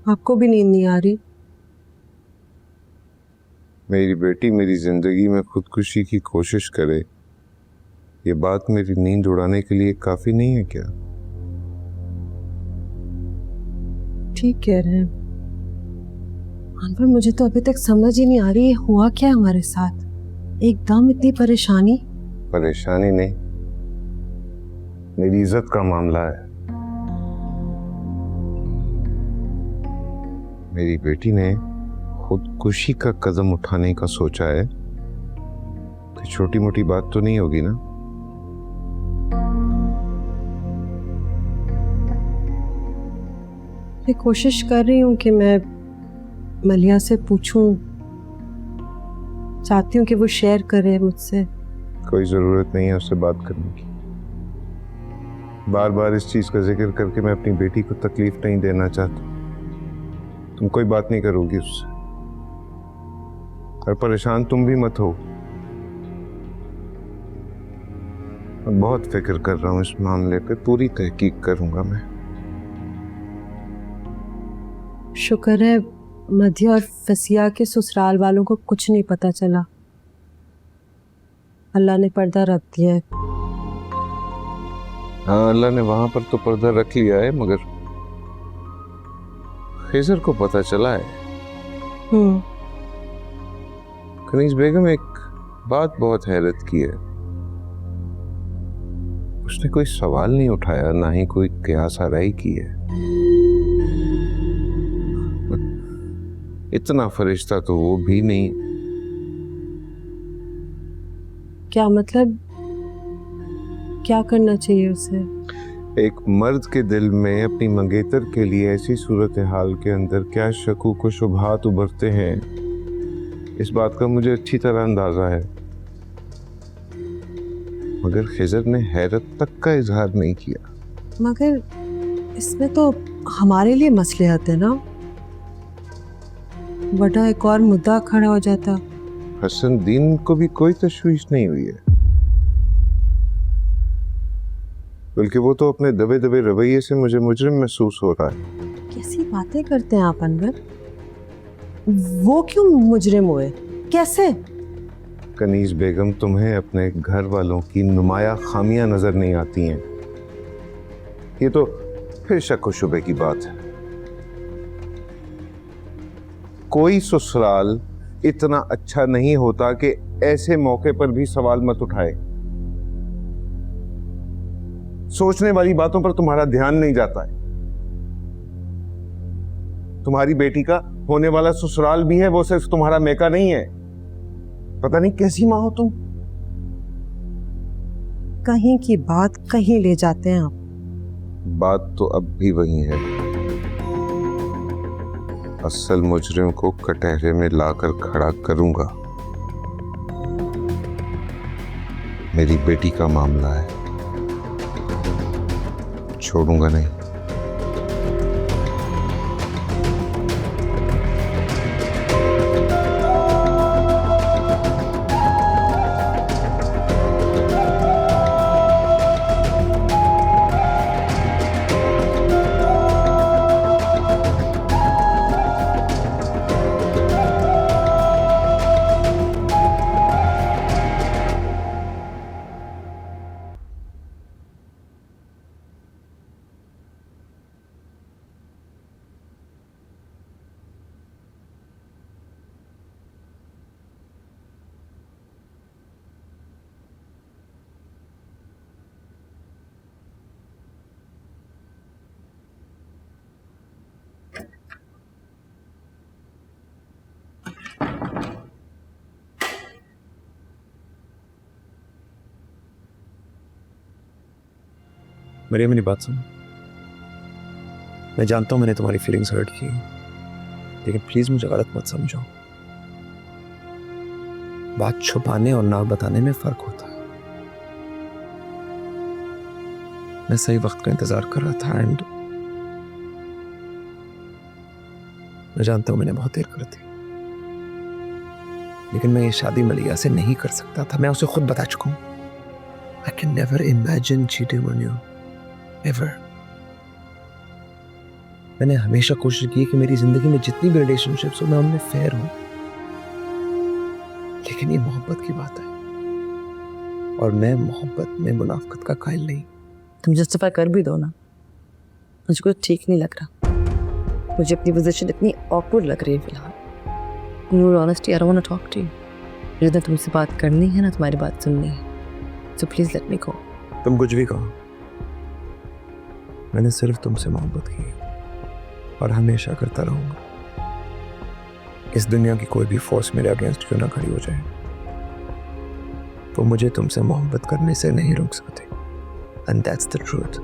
आपको भी नींद नहीं आ रही? मेरी बेटी मेरी जिंदगी में खुदकुशी की कोशिश करे, ये बात मेरी नींद उड़ाने के लिए काफी नहीं है क्या? ठीक कह रहे हैं अनवर, मुझे तो अभी तक समझ ही नहीं आ रही ये हुआ क्या हमारे साथ। एकदम इतनी परेशानी। परेशानी नहीं, मेरी इज्जत का मामला है। मेरी बेटी ने खुदकुशी का कदम उठाने का सोचा है तो छोटी मोटी बात तो नहीं होगी ना? मैं कोशिश कर रही हूँ कि मैं मलिया से पूछूं, चाहती हूँ कि वो शेयर करे मुझसे। कोई जरूरत नहीं है उससे बात करने की। बार बार इस चीज का जिक्र करके मैं अपनी बेटी को तकलीफ नहीं देना चाहता। तुम कोई बात नहीं करोगी उससे, और परेशान तुम भी मत हो। मैं बहुत फिक्र कर रहा हूं इस मामले पे, पूरी तहकीक करूंगा मैं। शुक्र है मध्य और फसिया के ससुराल वालों को कुछ नहीं पता चला। अल्लाह ने पर्दा रख दिया है। हाँ, अल्लाह ने वहां पर तो पर्दा रख लिया है, मगर खिजर को पता चला है। कनीज बेगम, एक बात बहुत हैरत की है। उसने कोई सवाल नहीं उठाया, ना ही कोई कयास आराई की है। इतना फरिश्ता तो वो भी नहीं। क्या मतलब? क्या करना चाहिए उसे? एक मर्द के दिल में अपनी मंगेतर के लिए ऐसी सूरत हाल के अंदर क्या शकूक व शुबहात उभरते हैं, इस बात का मुझे अच्छी तरह अंदाजा है। मगर खिजर ने हैरत तक का इजहार नहीं किया। मगर इसमें तो हमारे लिए मसलिहत है ना, वरना एक और मुद्दा खड़ा हो जाता। हसन दीन को भी कोई तशवीश नहीं हुई है, बल्कि वो तो अपने दबे दबे रवैये से मुझे मुजरिम महसूस हो रहा है। कैसी बातें करते हैं आप अनवर? वो क्यों मुजरिम हुए? कैसे? कनीज बेगम, तुम्हें अपने घर वालों की नुमाया खामियां नजर नहीं आती हैं? ये तो फिर शक व शुबे की बात है। कोई ससुराल इतना अच्छा नहीं होता कि ऐसे मौके पर भी सवाल मत उठाए। सोचने वाली बातों पर तुम्हारा ध्यान नहीं जाता है। तुम्हारी बेटी का होने वाला ससुराल भी है, वो सिर्फ तुम्हारा मेका नहीं है। पता नहीं कैसी माँ हो तुम। कहीं की बात कहीं ले जाते हैं आप। बात तो अब भी वही है। असल मुजरिम को कटहरे में लाकर खड़ा करूंगा। मेरी बेटी का मामला है, छोड़ूंगा नहीं। मरियम, मेरी बात सुनो। मैं जानता हूं मैंने तुम्हारी फीलिंग्स हर्ट की, लेकिन प्लीज मुझे गलत मत समझो। बात छुपाने और ना बताने में फर्क होता है। मैं सही वक्त का इंतजार कर रहा था एंड मैं जानता हूं मैंने बहुत देर कर दी, लेकिन मैं ये शादी मलिया से नहीं कर सकता था। मैं उसे खुद बता चुका हूं। I can never imagine cheating on you ever. मैंने हमेशा कोशिश की कि मेरी जिंदगी में जितनी भी रिलेशनशिप्स हो मैं उनमें फेयर हूं, लेकिन ये मोहब्बत की बात है और मैं मोहब्बत में मुनाफकत का कायल नहीं। तुम जस्टिफाई कर भी दो ना, मुझको ठीक नहीं लग रहा। मुझे अपनी पोजीशन इतनी ऑकवर्ड लग रही है फिलहाल। In all honesty I don't want to talk to you. मुझे ना तुमसे बात करनी है ना तुम्हारी बात सुननी है, सो प्लीज लेट मी गो। तुम कुछ भी कहो, मैंने सिर्फ तुमसे मोहब्बत की और हमेशा करता रहूंगा। इस दुनिया की कोई भी फोर्स मेरे अगेंस्ट क्यों ना खड़ी हो जाए, वो मुझे तुमसे मोहब्बत करने से नहीं रोक सकते। And that's the truth.